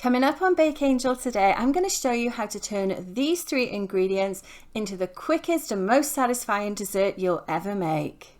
Coming up on Bake Angel today, I'm going to show you how to turn these 3 ingredients into the quickest and most satisfying dessert you'll ever make.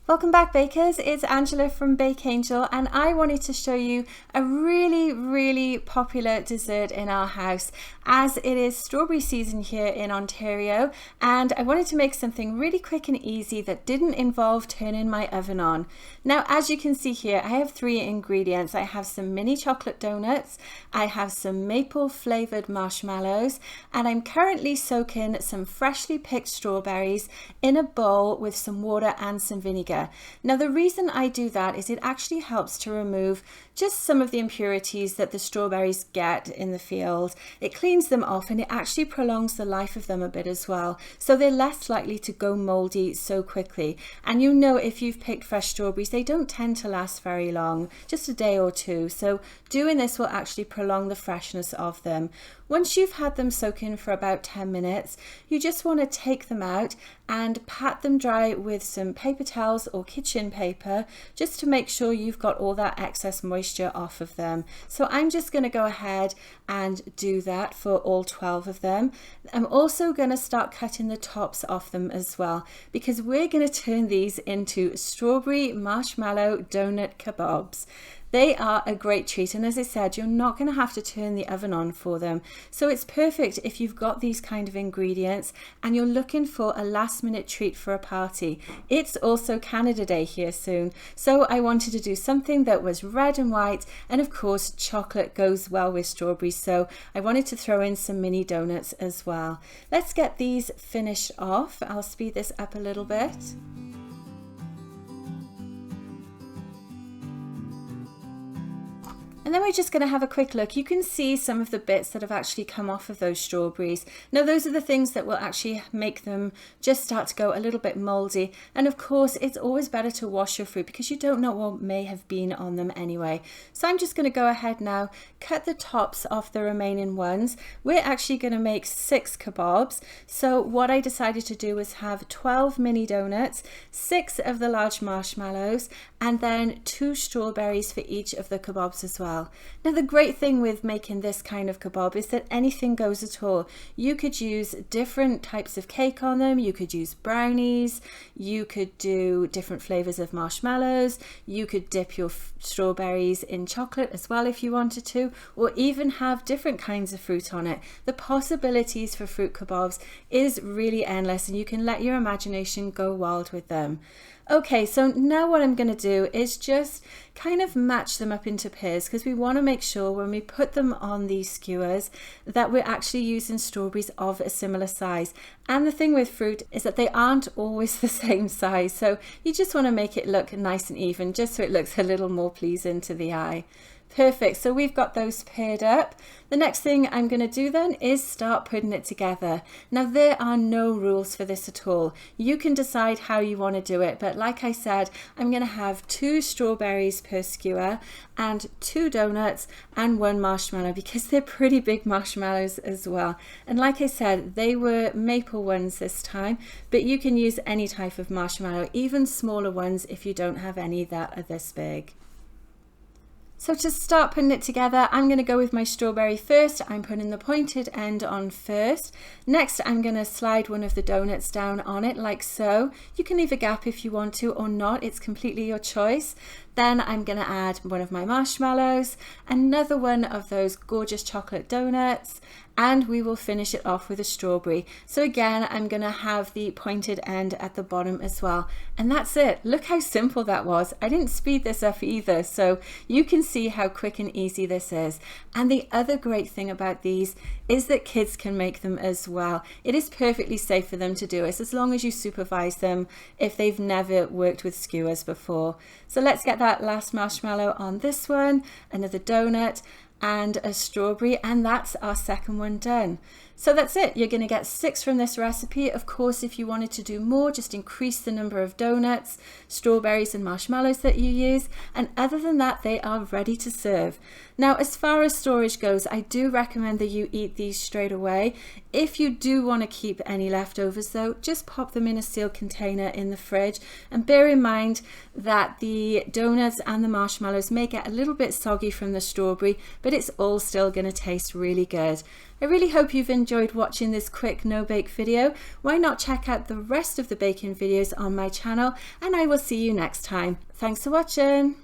Welcome back, bakers. It's Angela from Bake Angel, and I wanted to show you a really popular dessert in our house, as it is strawberry season here in Ontario, and I wanted to make something really quick and easy that didn't involve turning my oven on. Now, as you can see here, I have 3 ingredients. I have some mini chocolate donuts, I have some maple flavored marshmallows, and I'm currently soaking some freshly picked strawberries in a bowl with some water and some vinegar. Now, the reason I do that is it actually helps to remove just some of the impurities that the strawberries get in the field. It cleans them off and it actually prolongs the life of them a bit as well, so they're less likely to go moldy so quickly. And you know, if you've picked fresh strawberries, they don't tend to last very long, just a day or two, so doing this will actually prolong the freshness of them. Once you've had them soaking for about 10 minutes, you just want to take them out and pat them dry with some paper towels or kitchen paper, just to make sure you've got all that excess moisture off of them. So I'm just going to go ahead and do that for all 12 of them. I'm also going to start cutting the tops off them as well, because we're going to turn these into strawberry marshmallow donut kebabs. They are a great treat, and as I said, you're not going to have to turn the oven on for them. So it's perfect if you've got these kind of ingredients and you're looking for a last minute treat for a party. It's also Canada Day here soon, so I wanted to do something that was red and white, and of course chocolate goes well with strawberries, so I wanted to throw in some mini donuts as well. Let's get these finished off. I'll speed this up a little bit. And then we're just going to have a quick look. You can see some of the bits that have actually come off of those strawberries. Now, those are the things that will actually make them just start to go a little bit moldy. And of course, it's always better to wash your fruit because you don't know what may have been on them anyway. So I'm just going to go ahead now, cut the tops off the remaining ones. We're actually going to make 6 kebabs. So what I decided to do was have 12 mini donuts, 6 of the large marshmallows, and then 2 strawberries for each of the kebabs as well. Now, the great thing with making this kind of kebab is that anything goes at all. You could use different types of cake on them, you could use brownies, you could do different flavors of marshmallows, you could dip your strawberries in chocolate as well if you wanted to, or even have different kinds of fruit on it. The possibilities for fruit kebabs is really endless, and you can let your imagination go wild with them. Okay, so now what I'm going to do is just kind of match them up into pairs, because we want to make sure when we put them on these skewers that we're actually using strawberries of a similar size. And the thing with fruit is that they aren't always the same size, so you just want to make it look nice and even, just so it looks a little more pleasing to the eye. Perfect, so we've got those paired up. The next thing I'm going to do then is start putting it together. Now, there are no rules for this at all. You can decide how you want to do it, but like I said, I'm going to have 2 strawberries per skewer and 2 donuts and 1 marshmallow, because they're pretty big marshmallows as well. And like I said, they were maple ones this time, but you can use any type of marshmallow, even smaller ones if you don't have any that are this big. So to start putting it together, I'm going to go with my strawberry first. I'm putting the pointed end on first. Next, I'm going to slide one of the donuts down on it like so. You can leave a gap if you want to or not. It's completely your choice. Then I'm going to add one of my marshmallows, another one of those gorgeous chocolate donuts, and we will finish it off with a strawberry. So again, I'm going to have the pointed end at the bottom as well. And that's it. Look how simple that was. I didn't speed this up either, so you can see how quick and easy this is. And the other great thing about these is that kids can make them as well. It is perfectly safe for them to do it, as long as you supervise them if they've never worked with skewers before. So let's get that last marshmallow on this one, another donut, and a strawberry, and that's our second one done. So that's it. You're going to get 6 from this recipe. Of course, if you wanted to do more, just increase the number of donuts, strawberries and marshmallows that you use. And other than that, they are ready to serve. Now, as far as storage goes, I do recommend that you eat these straight away. If you do want to keep any leftovers though, just pop them in a sealed container in the fridge. And bear in mind that the donuts and the marshmallows may get a little bit soggy from the strawberry, but it's all still going to taste really good. I really hope you've enjoyed watching this quick no-bake video. Why not check out the rest of the baking videos on my channel, and I will see you next time. Thanks for watching.